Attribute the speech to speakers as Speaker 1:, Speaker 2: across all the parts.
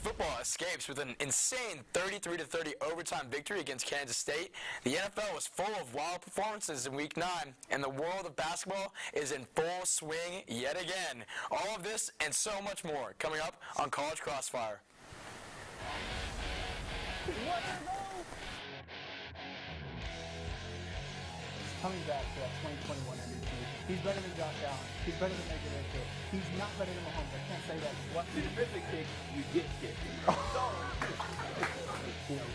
Speaker 1: football escapes with an insane 33-30 overtime victory against Kansas State. The NFL was full of wild performances in Week 9, and the world of basketball is in full swing yet again. All of this and so much more coming up on College Crossfire.
Speaker 2: Coming back to that 2021 MVP. He's better than Josh Allen. He's better than Baker Mayfield. He's not better than Mahomes. I can't say that.
Speaker 3: What you really kick, you get kicked. So,
Speaker 2: You know,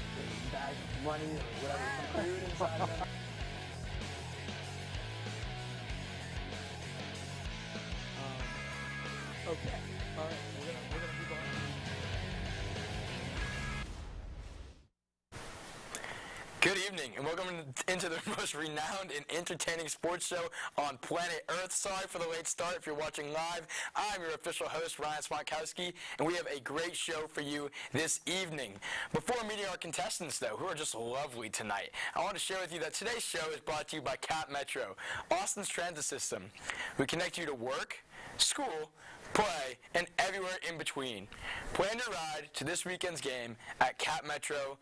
Speaker 2: bags of money or whatever, some food inside of them. Okay. All right. We're gonna move on.
Speaker 1: Good evening, and welcome into the most renowned and entertaining sports show on planet Earth. Sorry for the late start if you're watching live. I'm your official host, Ryan Swantkowski, and we have a great show for you this evening. Before meeting our contestants, though, who are just lovely tonight, I want to share with you that today's show is brought to you by Cap Metro, Austin's transit system. We connect you to work, school, play, and everywhere in between. Plan your ride to this weekend's game at capmetro.org.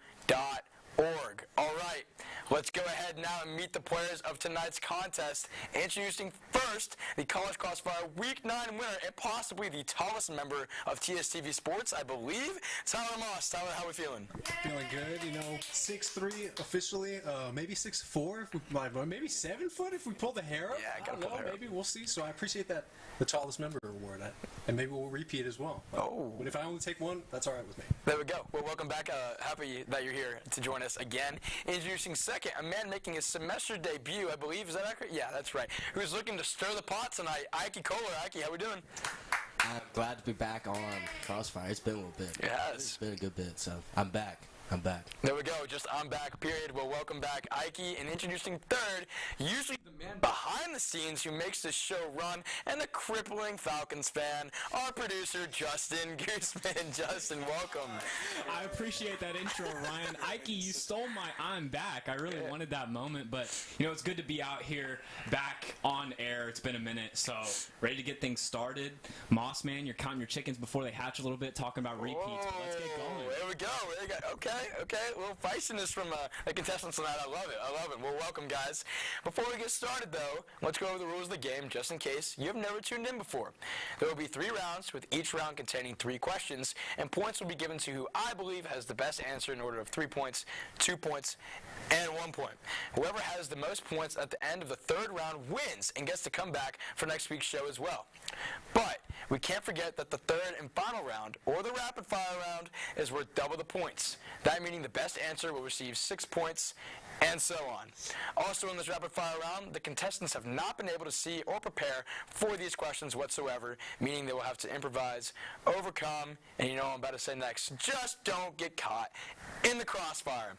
Speaker 1: All right, let's go ahead now and meet the players of tonight's contest. Introducing first the College Crossfire Week 9 winner and possibly the tallest member of TSTV Sports, I believe, Tyler Moss. Tyler, how are we feeling?
Speaker 4: Feeling good, 6'3" officially, maybe 6'4" if we, maybe 7 foot if we pull the hair up.
Speaker 1: Yeah,
Speaker 4: I
Speaker 1: gotta
Speaker 4: don't
Speaker 1: pull the
Speaker 4: know,
Speaker 1: hair up.
Speaker 4: maybe we'll see. So I appreciate that, the tallest member award, and maybe we'll repeat as well. But if I only take one, that's all right with me.
Speaker 1: There we go. Well, welcome back. Happy that you're here to join us again. Introducing second, a man making his semester debut, I believe. Is that accurate? Yeah, that's right. Who's looking to stir the pot tonight? Ikey Kohler. Ikey, how we doing?
Speaker 5: I'm glad to be back on Crossfire. It's been a little bit.
Speaker 1: Yes.
Speaker 5: It's been a good bit, so I'm back.
Speaker 1: There we go. Just I'm back, period. Well, welcome back, Ikey. And introducing third, usually the man behind the scenes who makes this show run, and the crippling Falcons fan, our producer, Justin Goosman. Justin, welcome.
Speaker 6: I appreciate that intro, Ryan. Ikey, you stole my I'm back. I really wanted that moment, but, it's good to be out here back on air. It's been a minute, so ready to get things started. Moss, man, you're counting your chickens before they hatch a little bit, talking about repeats, but let's get going.
Speaker 1: There we go. Okay. A little feistiness from the contestants tonight. I love it. Well, welcome, guys. Before we get started, though, let's go over the rules of the game, just in case you have never tuned in before. There will be 3 rounds, with each round containing 3 questions, and points will be given to who I believe has the best answer in order of 3 points, 2 points, and 1 point. Whoever has the most points at the end of the 3rd round wins and gets to come back for next week's show as well. But we can't forget that the 3rd and final round, or the rapid fire round, is worth double the points. That meaning the best answer will receive 6 points, and so on. Also in this rapid fire round, the contestants have not been able to see or prepare for these questions whatsoever, meaning they will have to improvise, overcome, and you know what I'm about to say next, just don't get caught in the crossfire.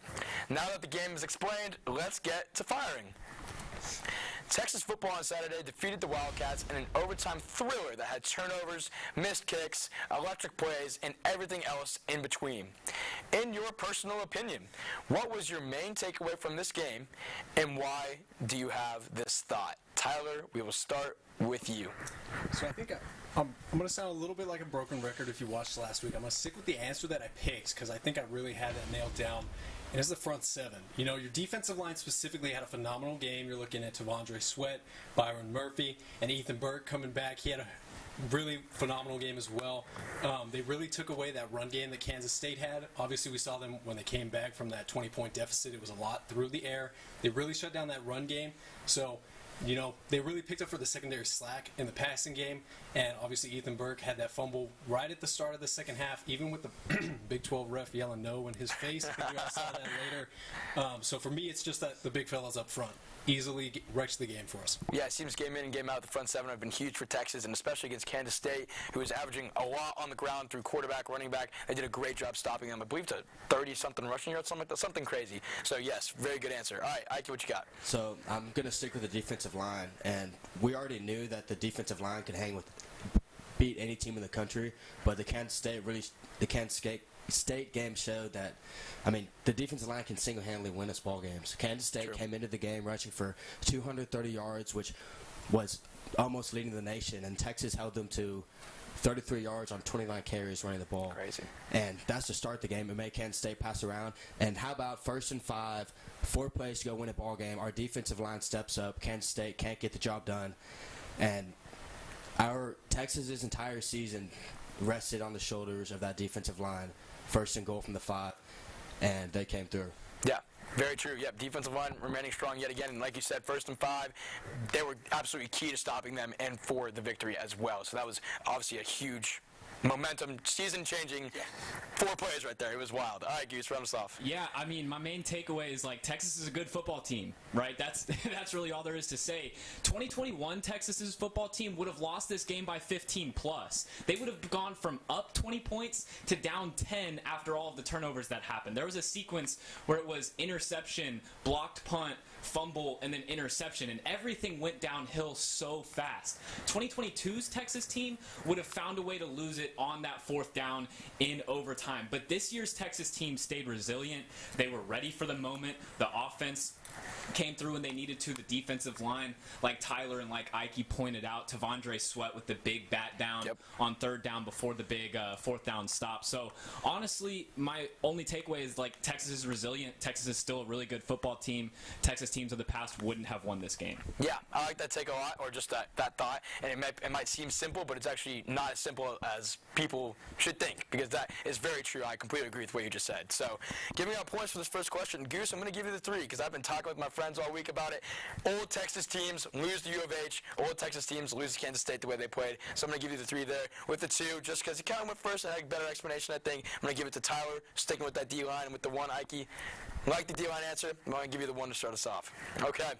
Speaker 1: Now that the game is explained, let's get to firing. Texas football on Saturday defeated the Wildcats in an overtime thriller that had turnovers, missed kicks, electric plays, and everything else in between. In your personal opinion, what was your main takeaway from this game, and why do you have this thought? Tyler, we will start with you.
Speaker 4: So I think I'm going to sound a little bit like a broken record if you watched last week. I'm going to stick with the answer that I picked because I think I really had that nailed down. And it's the front 7. Your defensive line specifically had a phenomenal game. You're looking at Tavondre Sweat, Byron Murphy, and Ethan Burke coming back. He had a really phenomenal game as well. They really took away that run game that Kansas State had. Obviously, we saw them when they came back from that 20-point deficit. It was a lot through the air. They really shut down that run game. So, they really picked up for the secondary slack in the passing game. And obviously, Ethan Burke had that fumble right at the start of the second half, even with the Big 12 ref yelling no in his face. I think you guys saw that later. So for me, it's just that the big fellas up front easily wrecks the game for us.
Speaker 1: Yeah, it seems game in and game out, the front 7 have been huge for Texas, and especially against Kansas State, who was averaging a lot on the ground through quarterback, running back. They did a great job stopping them. I believe to 30-something rushing yards, something like that, something crazy. So, yes, very good answer. All right, Ikey, what you got?
Speaker 5: So I'm going to stick with the defensive line, and we already knew that the defensive line could beat any team in the country, but the Kansas State game showed that, the defensive line can single-handedly win us ball games. Kansas State came into the game rushing for 230 yards, which was almost leading the nation, and Texas held them to 33 yards on 29 carries running the ball.
Speaker 1: Crazy.
Speaker 5: And that's to start the game and make Kansas State pass around. And how about 1st and 5, 4 plays to go win a ball game. Our defensive line steps up. Kansas State can't get the job done. And our Texas's entire season rested on the shoulders of that defensive line. 1st and goal from the 5, and they came through.
Speaker 1: Yeah. Very true. Yep. Defensive line remaining strong yet again. And like you said, 1st and 5, they were absolutely key to stopping them and for the victory as well. So that was obviously a huge momentum, season-changing 4 plays right there. It was wild. All right, Goose, run us off.
Speaker 6: Yeah, I mean, my main takeaway is, like, Texas is a good football team, right? That's really all there is to say. 2021 Texas's football team would have lost this game by 15 plus. They would have gone from up 20 points to down 10 after all of the turnovers that happened. There was a sequence where it was interception, blocked punt, fumble, and then interception, and everything went downhill so fast. 2022's Texas team would have found a way to lose it on that 4th down in overtime. But this year's Texas team stayed resilient. They were ready for the moment. The offense came through when they needed to. The defensive line, like Tyler and like Ikey pointed out, Tavondre Sweat with the big bat down on 3rd down before the big 4th down stop. So honestly, my only takeaway is, like, Texas is resilient. Texas is still a really good football team. Texas teams of the past wouldn't have won this game.
Speaker 1: Yeah, I like that take a lot, or just that thought. And it might seem simple, but it's actually not as simple as people should think, because that is very true. I completely agree with what you just said. So giving out points for this first question, Goose, I'm going to give you the 3, because I've been talking with my friends all week about it. Old Texas teams lose to U of H. Old Texas teams lose to Kansas State the way they played. So I'm going to give you the 3 there. With the 2, just because he kind of went first and had a better explanation, I think, I'm going to give it to Tyler, sticking with that D-line, and with the 1, Ikey. Like the D-line answer, I'm going to give you the 1 to start us off. Okay.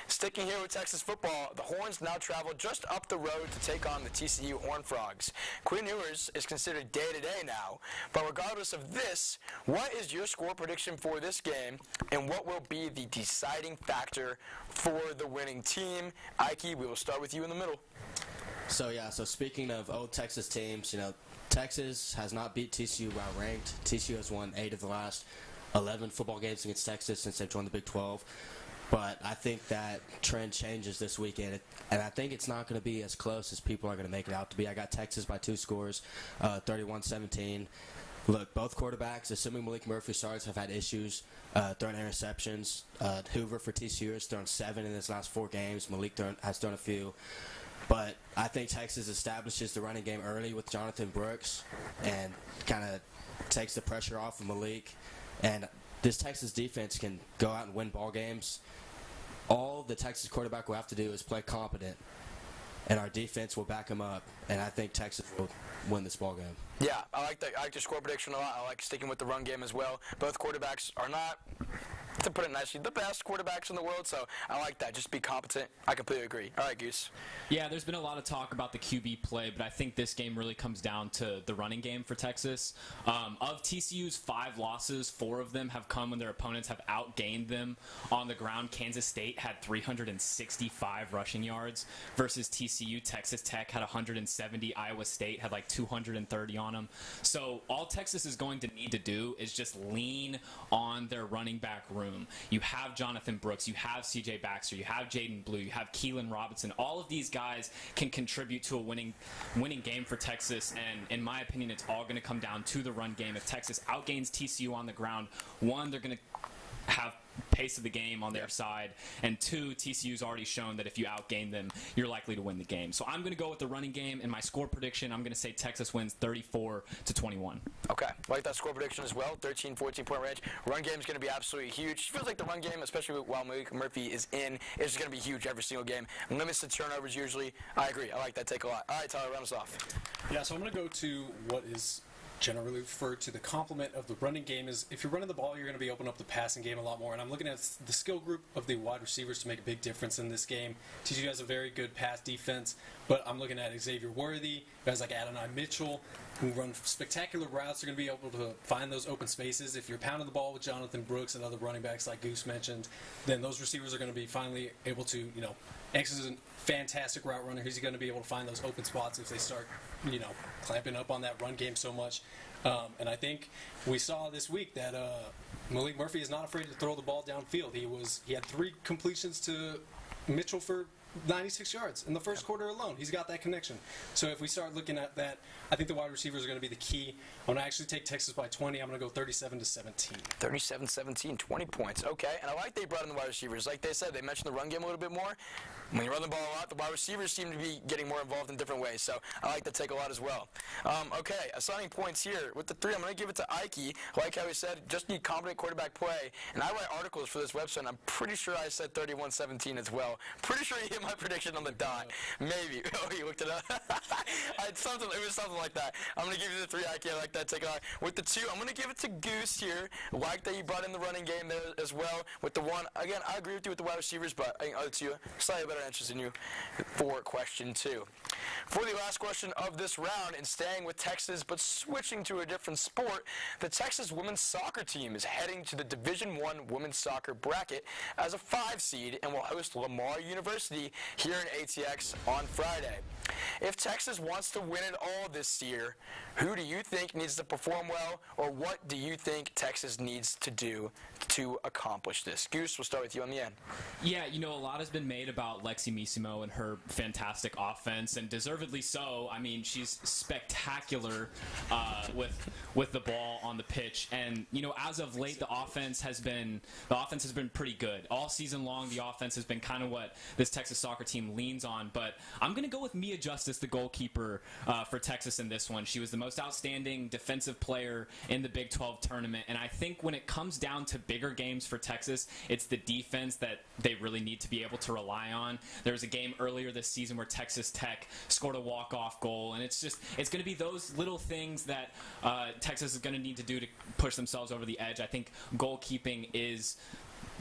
Speaker 1: Sticking here with Texas football, the Horns now travel just up the road to take on the TCU Horned Frogs. Quinn Ewers is considered day-to-day now, but regardless of this, what is your score prediction for this game, and what will be the deciding factor for the winning team? Ikey, we will start with you in the middle.
Speaker 5: So speaking of old Texas teams, Texas has not beat TCU while ranked. TCU has won 8 of the last 11 football games against Texas since they've joined the Big 12. But I think that trend changes this weekend, and I think it's not going to be as close as people are going to make it out to be. I got Texas by 2 scores, 31-17. Look, both quarterbacks, assuming Malik Murphy starts, have had issues throwing interceptions. Hoover for TCU has thrown 7 in his last 4 games. Malik has thrown a few. But I think Texas establishes the running game early with Jonathan Brooks and kind of takes the pressure off of Malik. And this Texas defense can go out and win ball games. All the Texas quarterback will have to do is play competent, and our defense will back him up. And I think Texas will win this ball game.
Speaker 1: Yeah, I like your score prediction a lot. I like sticking with the run game as well. Both quarterbacks are not, to put it nicely, the best quarterbacks in the world, so I like that. Just be competent. I completely agree. All right, Goose.
Speaker 6: Yeah, there's been a lot of talk about the QB play, but I think this game really comes down to the running game for Texas. Of TCU's 5 losses, 4 of them have come when their opponents have outgained them on the ground. Kansas State had 365 rushing yards versus TCU. Texas Tech had 170. Iowa State had like 230 on them. So all Texas is going to need to do is just lean on their running back room. You have Jonathan Brooks, you have CJ Baxter, you have Jaden Blue, you have Keelan Robinson. All of these guys can contribute to a winning game for Texas, and in my opinion, it's all going to come down to the run game. If Texas outgains TCU on the ground, 1, they're going to have pace of the game on their side, and 2, TCU's already shown that if you outgain them, you're likely to win the game. So I'm going to go with the running game, and my score prediction, I'm going to say Texas wins 34-21.
Speaker 1: Okay, like that score prediction as well, 13, 14-point range. Run game is going to be absolutely huge. It feels like the run game, especially while Malik Murphy is in, is going to be huge every single game. Limits to turnovers usually. I agree. I like that take a lot. All right, Tyler, run us off.
Speaker 4: Yeah, so I'm going to go to what is generally referred to the complement of the running game. Is if you're running the ball, you're going to be opening up the passing game a lot more. And I'm looking at the skill group of the wide receivers to make a big difference in this game. TCU has a very good pass defense, but I'm looking at Xavier Worthy, guys like Adonai Mitchell, who run spectacular routes. They're going to be able to find those open spaces. If you're pounding the ball with Jonathan Brooks and other running backs like Goose mentioned, then those receivers are going to be finally able to, X is a fantastic route runner. He's going to be able to find those open spots if they start, clamping up on that run game so much. And I think we saw this week that Malik Murphy is not afraid to throw the ball downfield. He had 3 completions to Mitchell for 96 yards in the first quarter alone. He's got that connection. So if we start looking at that, I think the wide receivers are going to be the key. I'm going to actually take Texas by 20. I'm going to go 37-17.
Speaker 1: 37-17, 20 points. Okay, and I like they brought in the wide receivers. Like they said, they mentioned the run game a little bit more. When you run the ball a lot, the wide receivers seem to be getting more involved in different ways. So I like to take a lot as well. Okay, assigning points here. With the 3, I'm going to give it to Ikey. Like how he said, just need competent quarterback play. And I write articles for this website, and I'm pretty sure I said 31-17 as well. Pretty sure he hit my prediction on the dot. Maybe. Oh, he looked it up. It was something like that. I'm going to give you the 3, Ikey. I like that. Take a lot. With the 2, I'm going to give it to Goose here. Like that you brought in the running game there as well. With the 1, again, I agree with you with the wide receivers, but I think other 2 slightly better answers than you for question 2. For the last question of this round, and staying with Texas but switching to a different sport, the Texas women's soccer team is heading to the Division I women's soccer bracket as a 5 seed and will host Lamar University here in ATX on Friday. If Texas wants to win it all this year, who do you think needs to perform well, or what do you think Texas needs to do to accomplish this? Goose, we'll start with you on the end.
Speaker 6: Yeah, a lot has been made about Lexi Missimo and her fantastic offense, and deservedly so. I mean, she's spectacular with the ball on the pitch, and as of late, the offense has been pretty good all season long. The offense has been kind of what this Texas soccer team leans on. But I'm going to go with Mia Justice, the goalkeeper for Texas in this one. She was the most outstanding defensive player in the Big 12 tournament, and I think when it comes down to bigger games for Texas, it's the defense that they really need to be able to rely on. There was a game earlier this season where Texas Tech scored a walk-off goal, and it's going to be those little things that Texas is going to need to do to push themselves over the edge. I think goalkeeping is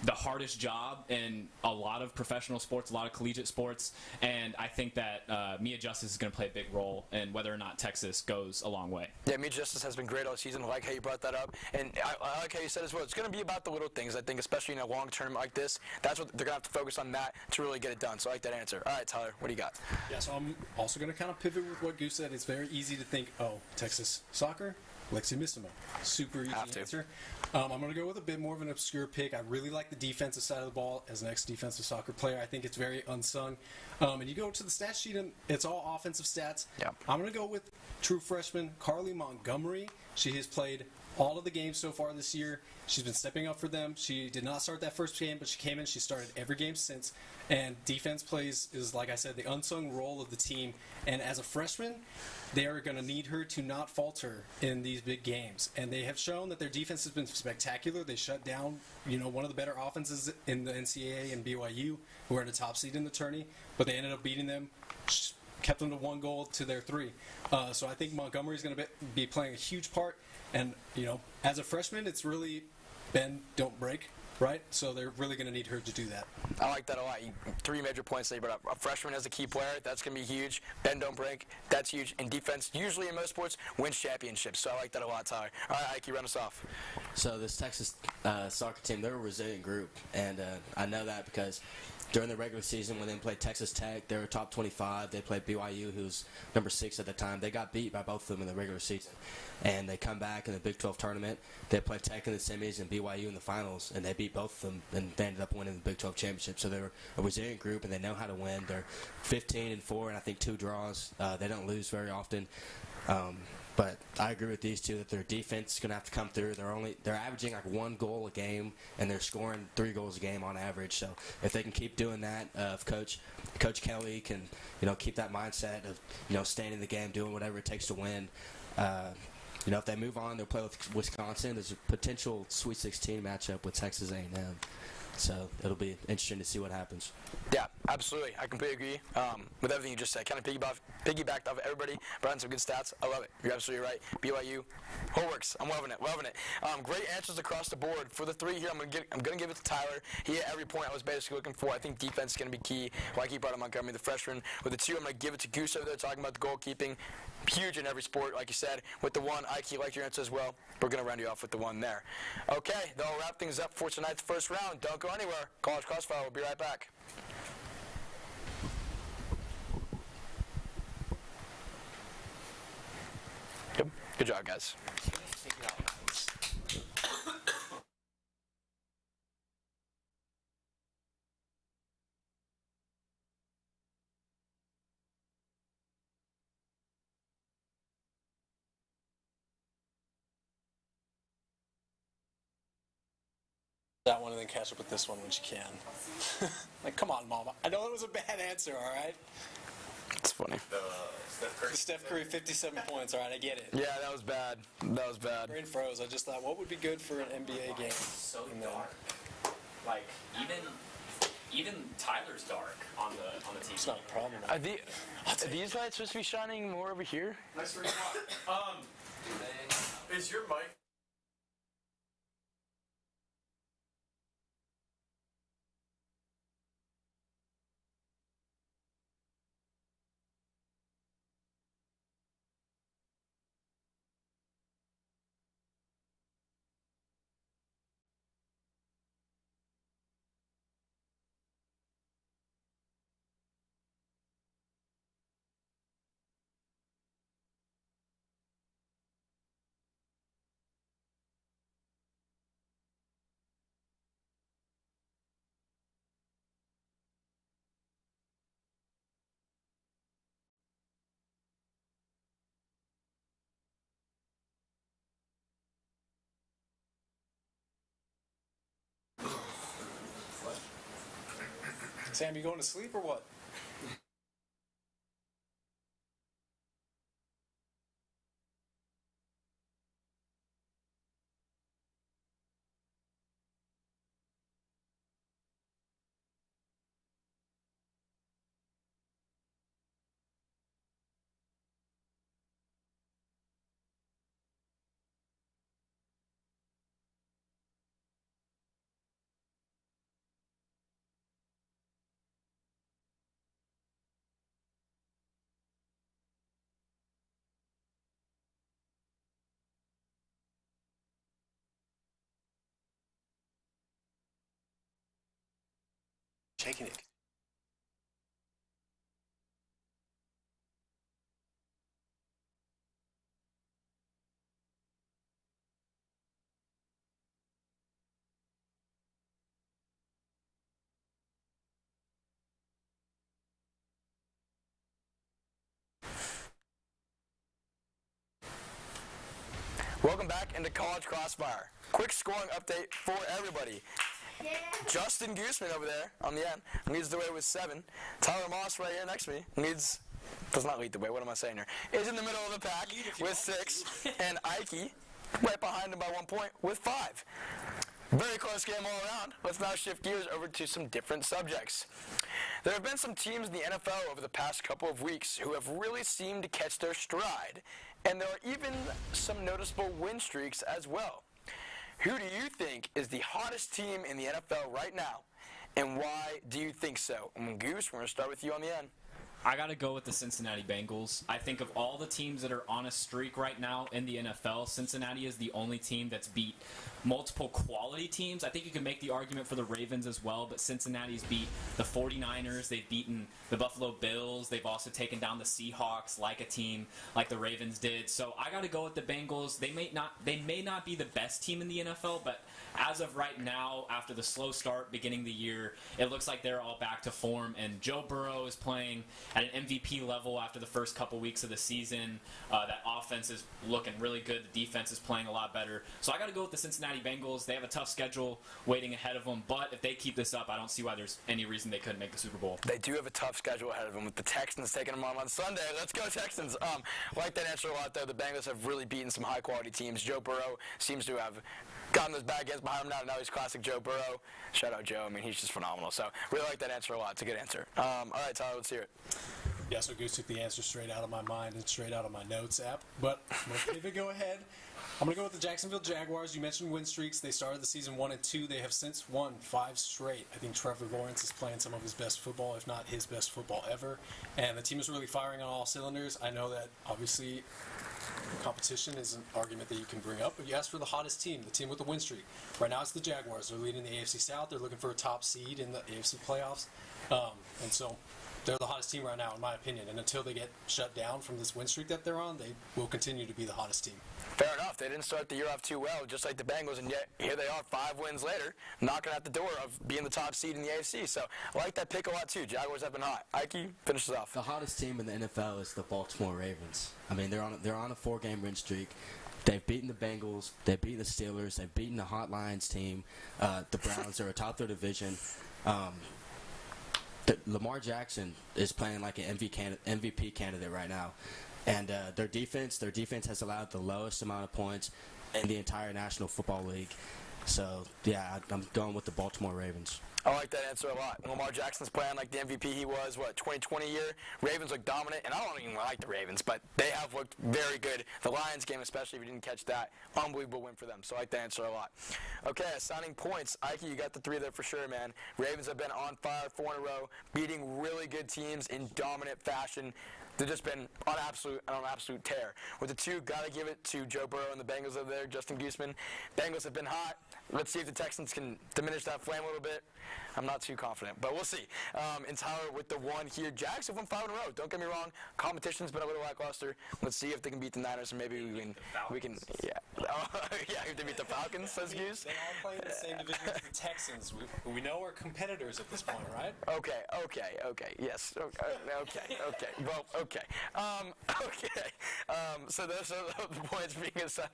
Speaker 6: the hardest job in a lot of professional sports, a lot of collegiate sports, and I think that Mia Justice is going to play a big role in whether or not Texas goes a long way.
Speaker 1: Yeah, Mia Justice has been great all season. I like how you brought that up, and I like how you said as well. It's going to be about the little things. I think, especially in a long tournament like this, that's what they're going to have to focus on, that to really get it done. So I like that answer. All right, Tyler, what do you got?
Speaker 4: Yeah, so I'm also going to kind of pivot with what Goose said. It's very easy to think, Texas soccer, Lexi Missimo. Super easy answer. I'm going to go with a bit more of an obscure pick. I really like the defensive side of the ball as an ex-defensive soccer player. I think it's very unsung. And you go to the stat sheet, and it's all offensive stats.
Speaker 1: Yeah.
Speaker 4: I'm going to go with true freshman Carly Montgomery. She has played all of the games so far this year. She's been stepping up for them. She did not start that first game, but she came in. She started every game since. And defense plays is, like I said, the unsung role of the team. And as a freshman, they are going to need her to not falter in these big games. And they have shown that their defense has been spectacular. They shut down, one of the better offenses in the NCAA and BYU, who are in the top seed in the tourney. But they ended up beating them, kept them to 1 goal to their 3. So I think Montgomery is going to be playing a huge part. And, as a freshman, it's really bend, don't break, right? So they're really going to need her to do that.
Speaker 1: I like that a lot. 3 major points that you brought up. A freshman as a key player, that's going to be huge. Bend, don't break, that's huge. And defense, usually in most sports, wins championships. So I like that a lot, Tyler. All right, Ikey, run us off.
Speaker 5: So this Texas soccer team, they're a resilient group, and I know that because during the regular season when they played Texas Tech, they were top 25. They played BYU, who's number 6 at the time. They got beat by both of them in the regular season. And they come back in the Big 12 tournament. They played Tech in the semis and BYU in the finals, and they beat both of them, and they ended up winning the Big 12 championship. So they're a resilient group, and they know how to win. They're 15-4, and I think 2 draws. They don't lose very often. But I agree with these two that their defense is going to have to come through. They're averaging like 1 goal a game, and they're scoring 3 goals a game on average. So if they can keep doing that, if Coach Kelly can keep that mindset of staying in the game, doing whatever it takes to win. If they move on, they'll play with Wisconsin. There's a potential Sweet 16 matchup with Texas A&M. So it'll be interesting to see what happens.
Speaker 1: Yeah, absolutely. I completely agree with everything you just said. Kind of piggybacked off everybody, brought in some good stats. I love it. You're absolutely right. BYU, whole works. I'm loving it. Great answers across the board. For the 3 here, I'm gonna give it to Tyler. He hit every point I was basically looking for. I think defense is gonna be key. Like he brought up Montgomery, the freshman. With the 2, I'm gonna give it to Goose over there, talking about the goalkeeping. Huge in every sport, like you said. With the 1, Ikey, like your answer as well. We're gonna round you off with the 1 there. Okay, that'll wrap things up for tonight's first round. Don't go anywhere. College Crossfire. We'll be right back. Good job, guys.
Speaker 4: that one and then catch up with this one when you can. Like, come on, Mama. I know it was a bad answer, all right?
Speaker 1: It's funny.
Speaker 4: Steph Curry, 57 points, all right, I get it.
Speaker 1: Yeah, that was bad. That was bad.
Speaker 4: Brain froze. I just thought, what would be good for an NBA game?
Speaker 6: So
Speaker 4: And then-
Speaker 6: dark. Like even Tyler's dark on the TV.
Speaker 4: It's not a problem.
Speaker 1: Are these lights supposed to be shining more over here?
Speaker 3: Nice ring is your mic?
Speaker 4: Sam, you going to sleep or what? Shaking it.
Speaker 1: Welcome back into College Crossfire. Quick scoring update for everybody. Justin Goosman over there on the end leads the way with 7. Tyler Moss right here next to me does not lead the way. What am I saying here? Is in the middle of the pack with 6, and Ikey right behind him by 1 point with 5. Very close game all around. Let's now shift gears over to some different subjects. There have been some teams in the NFL over the past couple of weeks who have really seemed to catch their stride, and there are even some noticeable win streaks as well. Who do you think is the hottest team in the NFL right now, and why do you think so? And Goose, we're going to start with you on the end.
Speaker 6: I got to go with the Cincinnati Bengals. I think of all the teams that are on a streak right now in the NFL, Cincinnati is the only team that's beat multiple quality teams. I think you can make the argument for the Ravens as well, but Cincinnati's beat the 49ers. They've beaten the Buffalo Bills. They've also taken down the Seahawks like a team like the Ravens did. So I got to go with the Bengals. They may not be the best team in the NFL, but as of right now, after the slow start beginning the year, it looks like they're all back to form, and Joe Burrow is playing at an MVP level after the first couple weeks of the season. That offense is looking really good. The defense is playing a lot better. So I got to go with the Cincinnati Bengals. They have a tough schedule waiting ahead of them, but if they keep this up, I don't see why there's any reason they couldn't make the Super Bowl.
Speaker 1: They do have a tough schedule ahead of them with the Texans taking them on Sunday. Let's go Texans. Like that answer a lot, though. The Bengals have really beaten some high-quality teams. Joe Burrow seems to have gotten those bad games behind him now. Now he's classic Joe Burrow. Shout out Joe. I mean, he's just phenomenal. So really like that answer a lot. It's a good answer. All right, Tyler, let's hear it.
Speaker 4: Yeah, so Goose took the answer straight out of my mind and straight out of my notes app. But if it go ahead, I'm going to go with the Jacksonville Jaguars. You mentioned win streaks. They started the season 1-2. They have since won 5 straight. I think Trevor Lawrence is playing some of his best football, if not his best football ever. And the team is really firing on all cylinders. I know that, obviously, competition is an argument that you can bring up, but you asked for the hottest team, the team with the win streak. Right now it's the Jaguars. They're leading the AFC South. They're looking for a top seed in the AFC playoffs. And so they're the hottest team right now, in my opinion. And until they get shut down from this win streak that they're on, they will continue to be the hottest team.
Speaker 1: Fair enough. They didn't start the year off too well, just like the Bengals, and yet here they are 5 wins later, knocking at the door of being the top seed in the AFC. So I like that pick a lot, too. Jaguars have been hot. Ikey, finish us off.
Speaker 5: The hottest team in the NFL is the Baltimore Ravens. I mean, they're on a 4-game win streak. They've beaten the Bengals. They've beaten the Steelers. They've beaten the Hot Lions team. The Browns are atop their division. Lamar Jackson is playing like an MVP candidate right now. And their defense has allowed the lowest amount of points in the entire National Football League. So, yeah, I'm going with the Baltimore Ravens.
Speaker 1: I like that answer a lot. Lamar Jackson's playing like the MVP he was, 2020 year. Ravens look dominant, and I don't even like the Ravens, but they have looked very good. The Lions game, especially if you didn't catch that, unbelievable win for them. So I like the answer a lot. Okay, assigning points. Ikey, you got the 3 there for sure, man. Ravens have been on fire 4 in a row, beating really good teams in dominant fashion. They've just been on an absolute tear. With the 2, gotta give it to Joe Burrow and the Bengals over there, Justin Goosman. Bengals have been hot. Let's see if the Texans can diminish that flame a little bit. I'm not too confident, but we'll see. And Tyler with the 1 here. Jags have won 5 in a row. Don't get me wrong. Competition's been a little lackluster. Let's see if they can beat the Niners, and maybe we can. Yeah. Yeah. If they beat the Falcons, says Goose.
Speaker 4: They all play in the same division as the Texans. We know we're competitors at this point, right?
Speaker 1: Okay. Yes. Okay. Well, okay. Okay. So those are the points being assigned.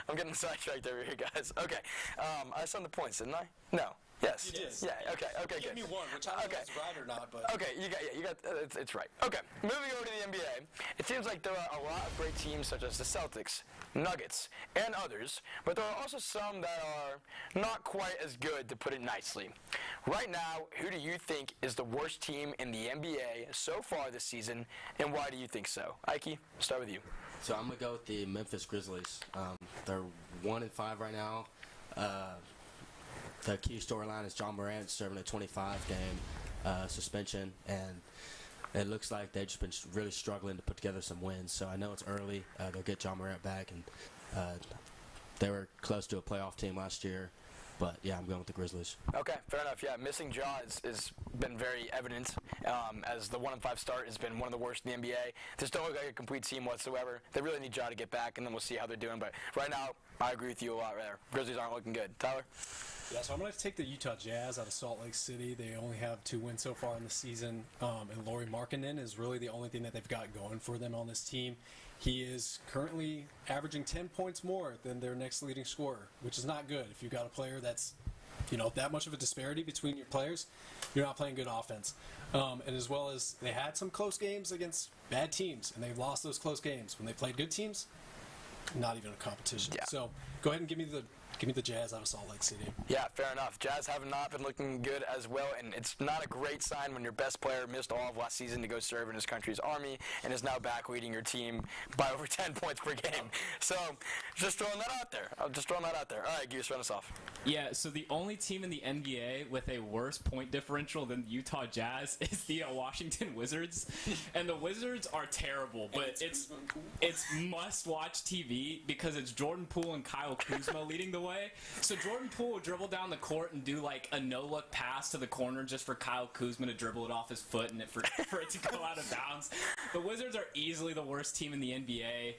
Speaker 1: I'm getting sidetracked over here, guys. Okay. I assigned the points, didn't I? No. Yes.
Speaker 4: You did.
Speaker 1: Yeah. Okay. Good.
Speaker 4: Give me 1, which I don't know if it's right or not, but
Speaker 1: okay. You got. It's right. Okay. Moving over to the NBA, it seems like there are a lot of great teams such as the Celtics, Nuggets, and others, but there are also some that are not quite as good, to put it nicely. Right now, who do you think is the worst team in the NBA so far this season, and why do you think so? Ikey, start with you.
Speaker 5: So I'm going to go with the Memphis Grizzlies. They're 1-5 right now. The key storyline is John Morant serving a 25-game suspension, and it looks like they've just been really struggling to put together some wins. So I know it's early. They'll get John Morant back, and they were close to a playoff team last year. But, yeah, I'm going with the Grizzlies.
Speaker 1: Okay, fair enough. Yeah, missing Ja has been very evident, as the 1-5 start has been one of the worst in the NBA. They just don't look like a complete team whatsoever. They really need Ja to get back, and then we'll see how they're doing. But right now, I agree with you a lot there. Grizzlies aren't looking good. Tyler?
Speaker 4: Yeah, so I'm going to take the Utah Jazz out of Salt Lake City. They only have 2 wins so far in the season, and Lauri Markkanen is really the only thing that they've got going for them on this team. He is currently averaging 10 points more than their next leading scorer, which is not good. If you've got a player that's, that much of a disparity between your players, you're not playing good offense. And as well as they had some close games against bad teams, and they've lost those close games. When they played good teams, not even a competition.
Speaker 1: Yeah.
Speaker 4: So go ahead and give me the Jazz out of Salt Lake City.
Speaker 1: Yeah, fair enough. Jazz have not been looking good as well, and it's not a great sign when your best player missed all of last season to go serve in his country's army and is now back leading your team by over 10 points per game. So, just throwing that out there. All right, Goose, run us off.
Speaker 6: Yeah, so the only team in the NBA with a worse point differential than the Utah Jazz is the Washington Wizards. And the Wizards are terrible, but it's must-watch TV because it's Jordan Poole and Kyle Kuzma leading the way. So Jordan Poole will dribble down the court and do like a no-look pass to the corner just for Kyle Kuzma to dribble it off his foot and for it to go out of bounds. The Wizards are easily the worst team in the NBA.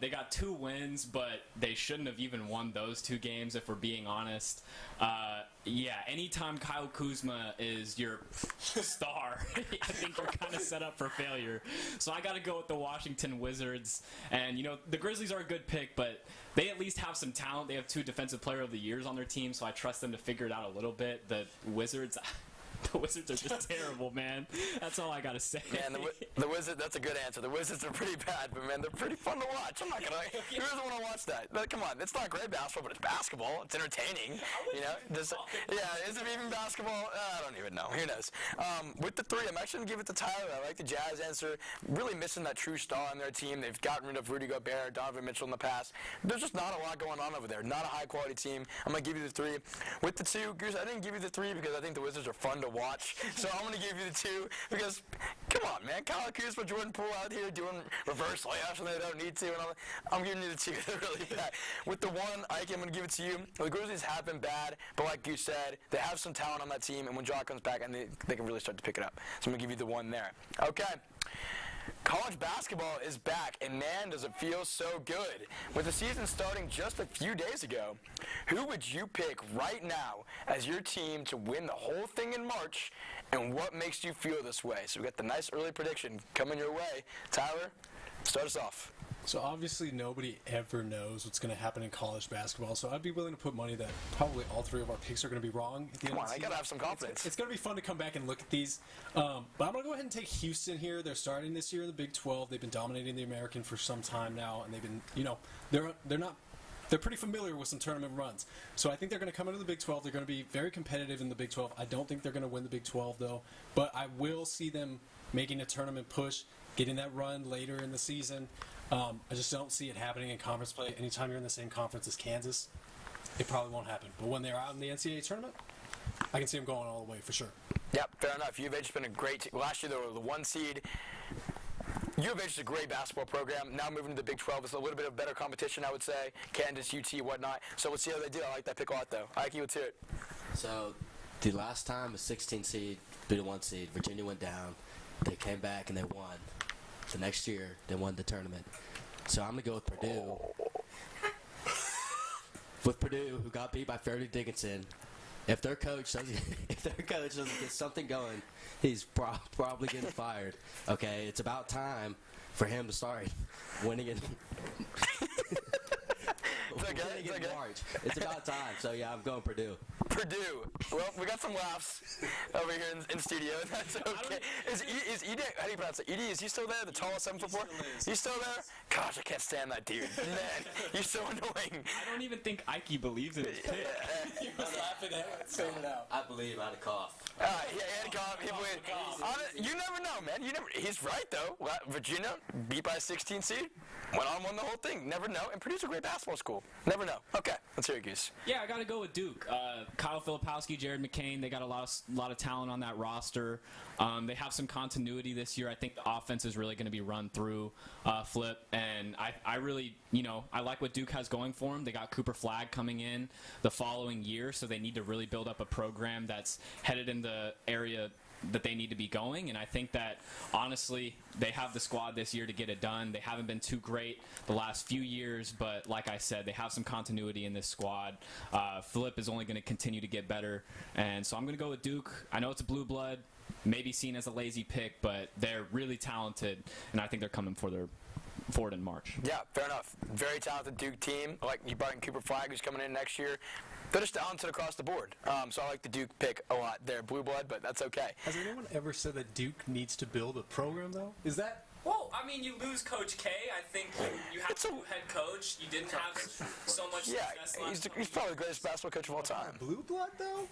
Speaker 6: They got 2 wins, but they shouldn't have even won those 2 games if we're being honest. Yeah, anytime Kyle Kuzma is your star, I think you're kind of set up for failure. So I got to go with the Washington Wizards. And, the Grizzlies are a good pick, but they at least have some talent. They have 2 Defensive Player of the Years on their team, so I trust them to figure it out a little bit. The Wizards are just terrible, man. That's all I got to say.
Speaker 1: Man, the Wizards, that's a good answer. The Wizards are pretty bad, but, man, they're pretty fun to watch. I'm not going to – who doesn't want to watch that? But, come on, it's not great basketball, but it's basketball. It's entertaining, Is it even basketball? I don't even know. Who knows? With the 3, I'm actually going to give it to Tyler. I like the Jazz answer. Really missing that true star on their team. They've gotten rid of Rudy Gobert, Donovan Mitchell in the past. There's just not a lot going on over there. Not a high-quality team. I'm going to give you the 3. With the 2, Goose, I didn't give you the 3 because I think the Wizards are fun to watch. So I'm going to give you the 2 because, come on, man. Kyle Kuzma, Jordan Poole out here doing reverse layups when they don't need to. And I'm giving you the 2. They're really bad. With the 1, Ike, I'm going to give it to you. The Grizzlies have been bad, but like you said, they have some talent on that team, and when Ja comes back, and they can really start to pick it up. So I'm going to give you the 1 there. Okay. College basketball is back, and man, does it feel so good. With the season starting just a few days ago, who would you pick right now as your team to win the whole thing in March, and what makes you feel this way? So we got the nice early prediction coming your way. Tyler, start us off.
Speaker 4: So obviously nobody ever knows what's going to happen in college basketball. So I'd be willing to put money that probably all three of our picks are going to be wrong. At the end
Speaker 1: Come
Speaker 4: of
Speaker 1: on,
Speaker 4: the
Speaker 1: I gotta
Speaker 4: season.
Speaker 1: have some confidence.
Speaker 4: It's going to be fun to come back and look at these. But I'm going to go ahead and take Houston here. They're starting this year in the Big 12. They've been dominating the American for some time now, and they've been, they're pretty familiar with some tournament runs. So I think they're going to come into the Big 12. They're going to be very competitive in the Big 12. I don't think they're going to win the Big 12, though. But I will see them making a tournament push, getting that run later in the season. I just don't see it happening in conference play. Anytime you're in the same conference as Kansas, it probably won't happen. But when they're out in the NCAA tournament, I can see them going all the way for sure.
Speaker 1: Yep, fair enough. U of H has been a great team. Last year they were the 1 seed. U of H is a great basketball program. Now moving to the Big 12 is a little bit of better competition, I would say. Kansas, UT, whatnot. So we'll see how they do. I like that pick a lot, though. Ikey, let's hear it.
Speaker 5: So the last time a 16 seed beat a 1 seed, Virginia went down. They came back and they won. The next year, they won the tournament. So I'm going to go with Purdue. With Purdue, who got beat by Fairleigh Dickinson. If their coach doesn't get something going, he's probably getting fired. Okay, it's about time for him to start winning it.
Speaker 1: It's okay.
Speaker 5: March. It's about time. So yeah, I'm going Purdue.
Speaker 1: Purdue. Well, we got some laughs over here in studio. That's okay. Is Edie, how do you pronounce it? Edie, is he still there? The tallest 7'4"? He's still there? Gosh, I can't stand that dude. Man, he's so annoying.
Speaker 6: I don't even think Ikey believes in his pick.
Speaker 4: He was laughing at it, saying it out.
Speaker 5: I believe I had a cough.
Speaker 1: Yeah, he had a cough. You never know, man. He's right, though. Virginia, beat by a 16 seed, went on, won the whole thing. Never know. And Purdue's a great basketball school. Never know. Okay, let's hear it, Goose.
Speaker 6: Yeah, I got to go with Duke. Kyle Filipowski, Jared McCain, they got a lot of talent on that roster. They have some continuity this year. I think the offense is really going to be run through Flip, and I really, I like what Duke has going for them. They got Cooper Flagg coming in the following year, so they need to really build up a program that's headed in the area that they need to be going, and I think that honestly they have the squad this year to get it done. They haven't been too great the last few years, but like I said, they have some continuity in this squad. Flip is only going to continue to get better, and so I'm going to go with Duke. I know it's a blue blood, maybe seen as a lazy pick, but they're really talented, and I think they're coming for it in March.
Speaker 1: Yeah, fair enough. Very talented Duke team. Like you brought in Cooper Flagg, who's coming in next year. They're just talented across the board. So I like the Duke pick a lot there. Blue blood, but that's okay.
Speaker 4: Has anyone ever said that Duke needs to build a program, though? Is that...
Speaker 7: Well, I mean, you lose Coach K. I think you have a new head coach. You didn't have so much success last
Speaker 1: he's probably the greatest basketball coach of all time.
Speaker 4: Blue blood, though?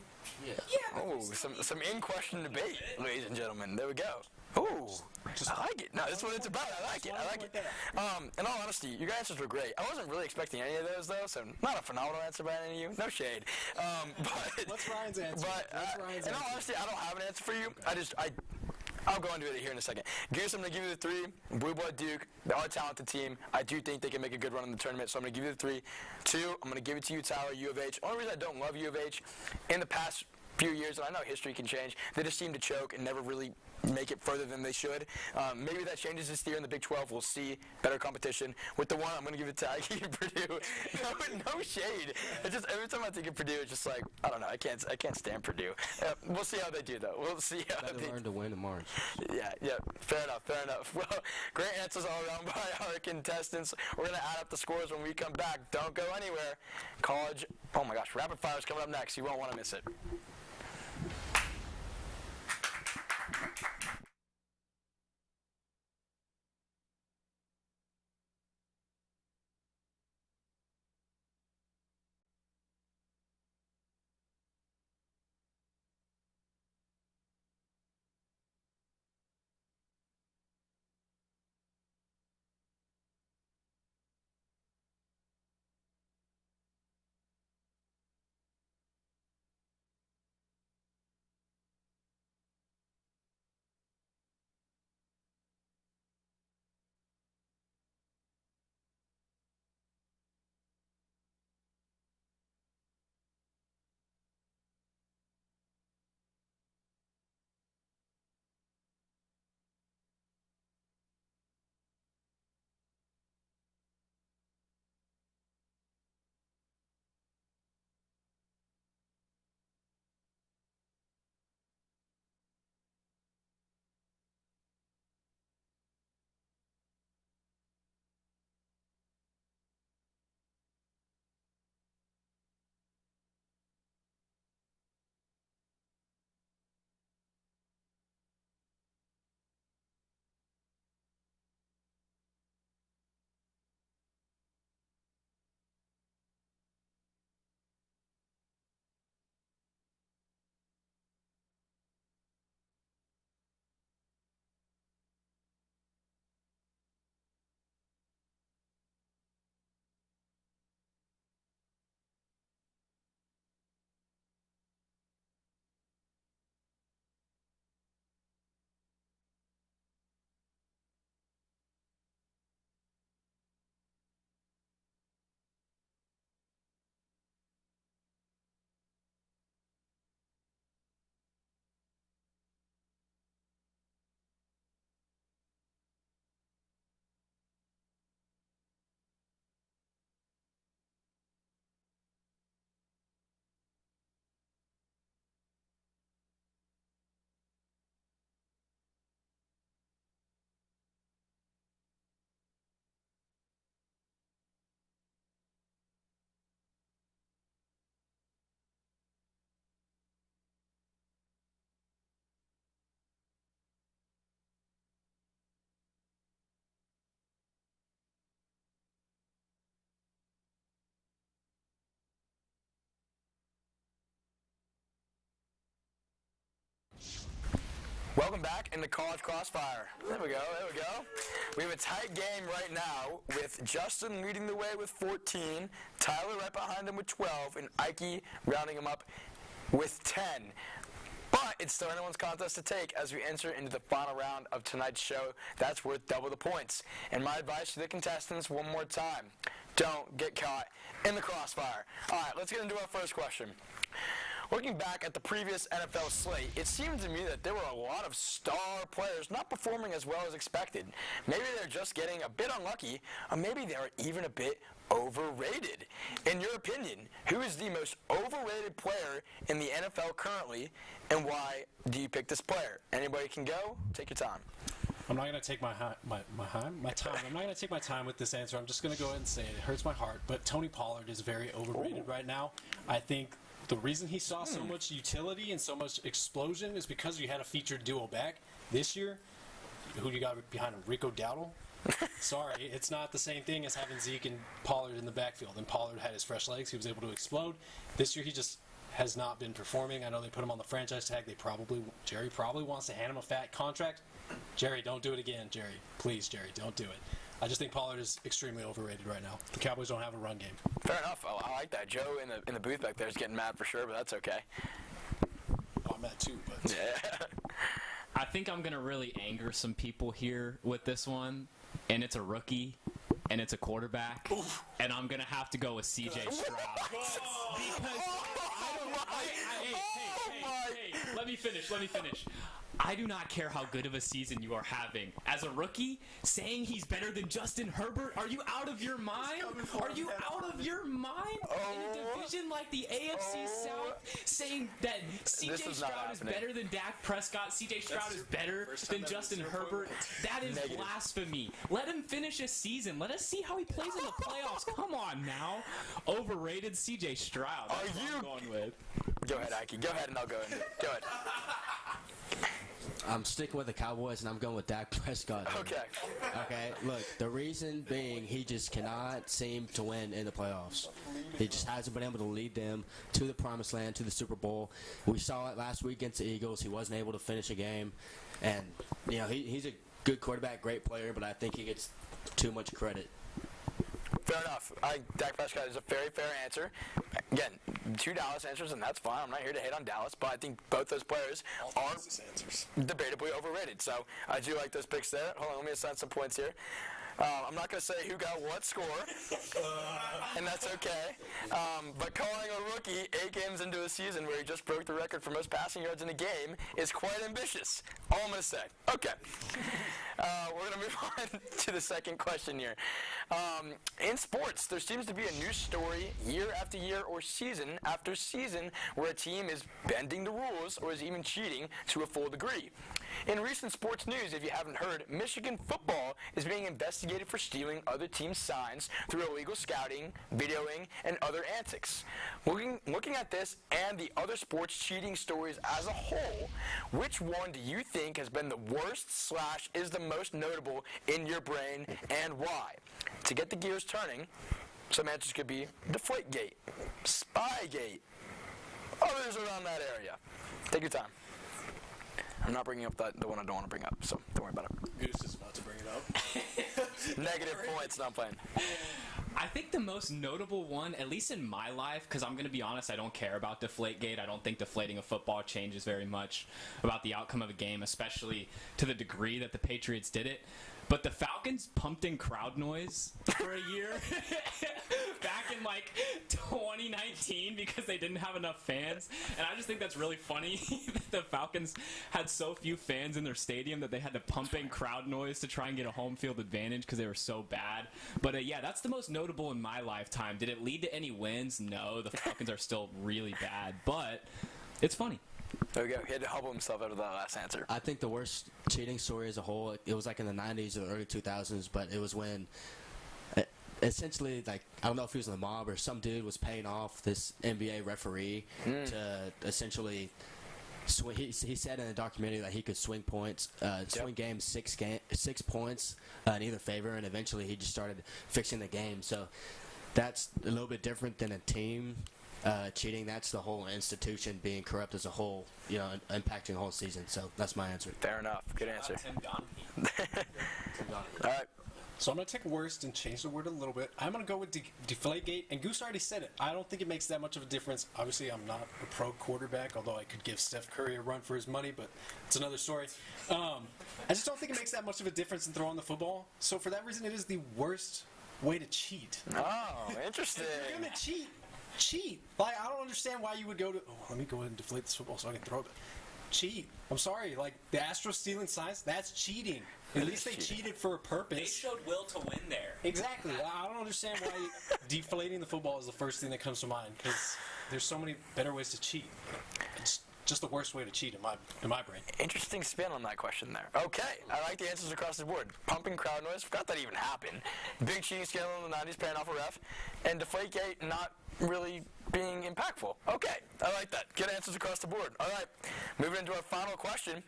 Speaker 7: Yeah.
Speaker 1: Oh, some in-question debate, ladies and gentlemen. There we go. Oh, I like it. No, that's what it's about. I like it. In all honesty, your answers were great. I wasn't really expecting any of those, though, so not a phenomenal answer by any of you. No shade. But
Speaker 4: What's Ryan's answer?
Speaker 1: In all honesty, I don't have an answer for you. I'll go into it here in a second. Goose, I'm going to give you the 3. Blue Blood Duke, they are a talented team. I do think they can make a good run in the tournament, so I'm going to give you the 3. 2, I'm going to give it to you, Tyler, U of H. Only reason I don't love U of H, in the past few years, and I know history can change, they just seem to choke and never really make it further than they should. Maybe that changes this year in the Big 12. We'll see better competition. With the 1, I'm going to give it to Ikey and Purdue. No shade. It's just every time I think of Purdue, it's just like, I don't know. I can't stand Purdue. We'll see how they do, though. We'll see how
Speaker 5: They learn to win in March.
Speaker 1: Yeah. Fair enough. Well, great answers all around by our contestants. We're going to add up the scores when we come back. Don't go anywhere. College, oh my gosh, Rapid Fire is coming up next. You won't want to miss it. back in the college crossfire. There we go. We have a tight game right now with Justin leading the way with 14, Tyler right behind him with 12, and Ikey rounding him up with 10. But it's still anyone's contest to take as we enter into the final round of tonight's show. That's worth double the points. And my advice to the contestants one more time, don't get caught in the crossfire. All right, let's get into our first question. Looking back at the previous NFL slate, it seemed to me that there were a lot of star players not performing as well as expected. Maybe they're just getting a bit unlucky, or maybe they're even a bit overrated. In your opinion, who is the most overrated player in the NFL currently, and why do you pick this player? Anybody can go. Take your time.
Speaker 4: I'm not going to take my time. I'm not going to take my time with this answer. I'm just going to go ahead and say it. It hurts my heart, but Tony Pollard is very overrated right now. I think the reason he saw so much utility and so much explosion is because you had a featured duo back. This year, who you got behind him? Rico Dowdle? Sorry, it's not the same thing as having Zeke and Pollard in the backfield. And Pollard had his fresh legs. He was able to explode. This year, he just has not been performing. I know they put him on the franchise tag. Jerry probably wants to hand him a fat contract. Jerry, don't do it again, Jerry. Please, Jerry, don't do it. I just think Pollard is extremely overrated right now. The Cowboys don't have a run game.
Speaker 1: Fair enough. I like that. Joe in the booth back there is getting mad for sure, but that's okay.
Speaker 4: I'm mad too, but
Speaker 1: yeah.
Speaker 6: I think I'm going to really anger some people here with this one, and it's a rookie, and it's a quarterback, and I'm going to have to go with C.J. Stroud. Hey, let me finish. I do not care how good of a season you are having. As a rookie, saying he's better than Justin Herbert? Are you out of your mind? Are you out of your mind? In a division like the AFC South, saying that C.J. Stroud is better than Dak Prescott, C.J. Stroud is better than Justin Herbert? That is blasphemy. Let him finish a season. Let us see how he plays in the playoffs. Come on now. Overrated C.J. Stroud. That's what I'm going with.
Speaker 1: Go ahead, Ikey. Go ahead, and I'll go into it. Go ahead.
Speaker 5: I'm sticking with the Cowboys, and I'm going with Dak Prescott. Okay, look, the reason being he just cannot seem to win in the playoffs. He just hasn't been able to lead them to the promised land, to the Super Bowl. We saw it last week against the Eagles. He wasn't able to finish a game. And, you know, he's a good quarterback, great player, but I think he gets too much credit.
Speaker 1: Fair enough. Dak Prescott is a very fair answer. Again, 2 Dallas answers, and that's fine. I'm not here to hate on Dallas, but I think both those players are debatably overrated. So I do like those picks there. Hold on, let me assign some points here. I'm not going to say who got what score, and that's okay. But calling a rookie 8 games into a season where he just broke the record for most passing yards in a game is quite ambitious. All I'm going to say. Okay. We're going to move on to the second question here. In sports, there seems to be a new story year after year or season after season where a team is bending the rules or is even cheating to a full degree. In recent sports news, if you haven't heard, Michigan football is being investigated for stealing other teams' signs through illegal scouting, videoing, and other antics. Looking at this and the other sports cheating stories as a whole, which one do you think has been the worst / is the most notable in your brain, and why? To get the gears turning, some answers could be Deflategate, Spygate, others around that area. Take your time. I'm not bringing up the one I don't want to bring up, so don't worry about it.
Speaker 4: Goose is about to bring it up.
Speaker 1: Negative points, not playing.
Speaker 6: I think the most notable one, at least in my life, because I'm going to be honest, I don't care about Deflategate. I don't think deflating a football changes very much about the outcome of a game, especially to the degree that the Patriots did it. But the Falcons pumped in crowd noise for a year back in like 2019 because they didn't have enough fans. And I just think that's really funny that the Falcons had so few fans in their stadium that they had to pump in crowd noise to try and get a home field advantage because they were so bad. But yeah, that's the most notable in my lifetime. Did it lead to any wins? No, the Falcons are still really bad, but it's funny.
Speaker 1: There we go. He had to hobble himself out of that last answer.
Speaker 5: I think the worst cheating story as a whole, it was like in the 90s or the early 2000s, but it was when essentially, like, I don't know if he was in the mob or some dude was paying off this NBA referee to essentially swing. He said in a documentary that he could swing points, swing games 6 points in either favor, and eventually he just started fixing the game. So that's a little bit different than a team cheating. That's the whole institution being corrupt as a whole, impacting the whole season. So that's my answer.
Speaker 1: Fair enough. Good answer.
Speaker 7: Tim Donahue.
Speaker 1: All right.
Speaker 4: So I'm going to take worst and change the word a little bit. I'm going to go with Deflategate. And Goose already said it. I don't think it makes that much of a difference. Obviously, I'm not a pro quarterback, although I could give Steph Curry a run for his money, but it's another story. I just don't think it makes that much of a difference in throwing the football. So for that reason, it is the worst way to cheat.
Speaker 1: Oh, interesting.
Speaker 4: If you're going to cheat. Like, I don't understand why you would go to, let me go ahead and deflate this football so I can throw it. Cheat. I'm sorry. Like, the Astros stealing signs, that's cheating. At least they cheated for a purpose.
Speaker 7: They showed will to win there.
Speaker 4: Exactly. I don't understand why deflating the football is the first thing that comes to mind, because there's so many better ways to cheat. It's just the worst way to cheat in my brain.
Speaker 1: Interesting spin on that question there. Okay, I like the answers across the board. Pumping crowd noise, forgot that even happened. Big cheating scandal in the 90s, paying off a ref. And Deflategate not really being impactful. Okay, I like that. Good answers across the board. All right, moving into our final question.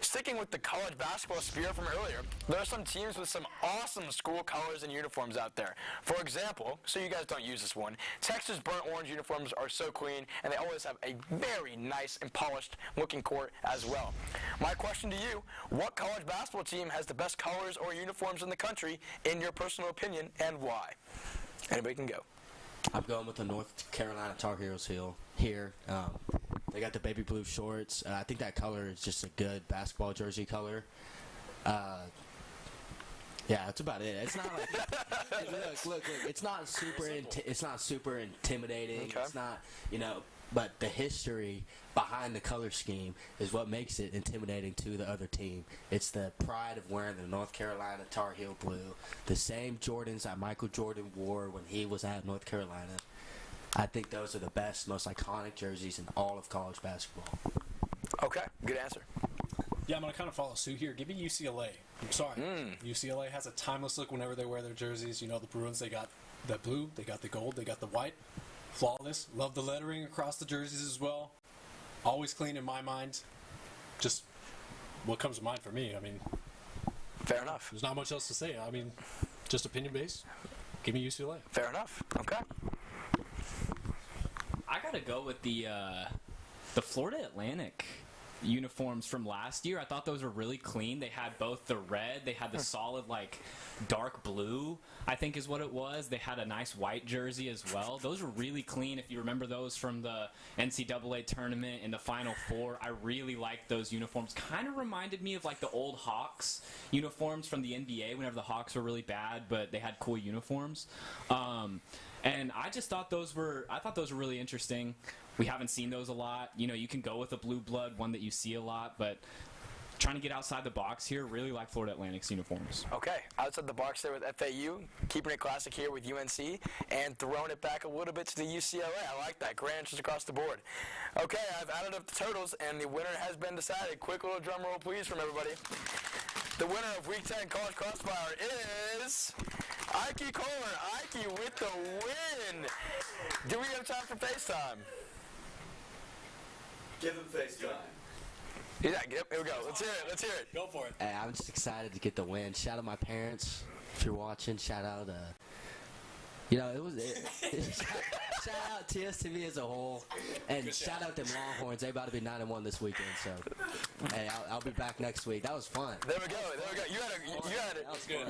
Speaker 1: Sticking with the college basketball spirit from earlier, there are some teams with some awesome school colors and uniforms out there. For example, so you guys don't use this one, Texas burnt orange uniforms are so clean, and they always have a very nice and polished looking court as well. My question to you, what college basketball team has the best colors or uniforms in the country, in your personal opinion, and why? Anybody can go.
Speaker 5: I'm going with the North Carolina Tar Heels here. They got the baby blue shorts. I think that color is just a good basketball jersey color. Yeah, that's about it. It's not like look. It's not super. It's not super intimidating.
Speaker 1: Okay.
Speaker 5: It's not, But the history behind the color scheme is what makes it intimidating to the other team. It's the pride of wearing the North Carolina Tar Heel blue, the same Jordans that Michael Jordan wore when he was at North Carolina. I think those are the best, most iconic jerseys in all of college basketball.
Speaker 1: Okay, good answer.
Speaker 4: Yeah, I'm going to kind of follow suit here. Give me UCLA. I'm sorry. UCLA has a timeless look whenever they wear their jerseys. The Bruins, they got the blue, they got the gold, they got the white. Flawless. Love the lettering across the jerseys as well. Always clean in my mind. Just what comes to mind for me. I mean,
Speaker 1: Fair enough.
Speaker 4: there's not much else to say. I mean, just opinion-based. Give me UCLA.
Speaker 1: Fair enough. Okay.
Speaker 6: I gotta go with the Florida Atlantic uniforms from last year. I thought those were really clean. They had both the red, they had the solid dark blue, I think is what it was. They had a nice white jersey as well. Those were really clean. If you remember those from the NCAA tournament in the Final Four, I really liked those uniforms. Kind of reminded me of the old Hawks uniforms from the NBA whenever the Hawks were really bad, but they had cool uniforms. And I just thought those were really interesting. We haven't seen those a lot. You can go with a blue blood, one that you see a lot, but trying to get outside the box here, really like Florida Atlantic's uniforms.
Speaker 1: Okay, outside the box there with FAU, keeping it classic here with UNC, and throwing it back a little bit to the UCLA. I like that. Great answers across the board. Okay, I've added up the totals, and the winner has been decided. Quick little drum roll, please, from everybody. The winner of Week 10 College Crossfire is Ikey Kohler. Ikey with the win. Do we have time for FaceTime?
Speaker 3: Give him FaceTime.
Speaker 1: Yeah, here we go. Let's hear it.
Speaker 4: Go for it.
Speaker 5: Hey, I'm just excited to get the win. Shout out my parents if you're watching. Shout out, shout out TSTV as a whole, and shout out them Longhorns. They about to be 9-1 this weekend. So, hey, I'll be back next week. That was fun.
Speaker 1: There we go.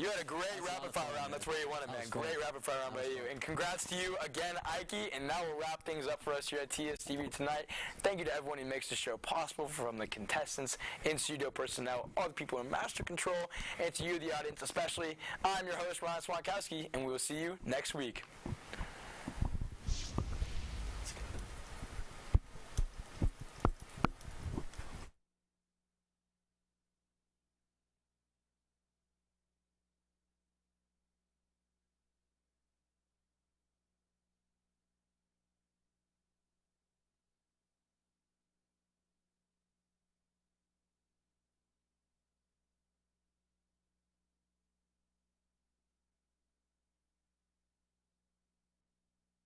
Speaker 1: You had a great rapid fire round. That's where you won it, man. Great rapid fire round by you. And congrats to you again, Ikey. And now we'll wrap things up for us here at TSTV tonight. Thank you to everyone who makes the show possible, from the contestants, in-studio personnel, all the people in master control, and to you, the audience, especially. I'm your host, Ryan Swantkowski, and we will see you next week.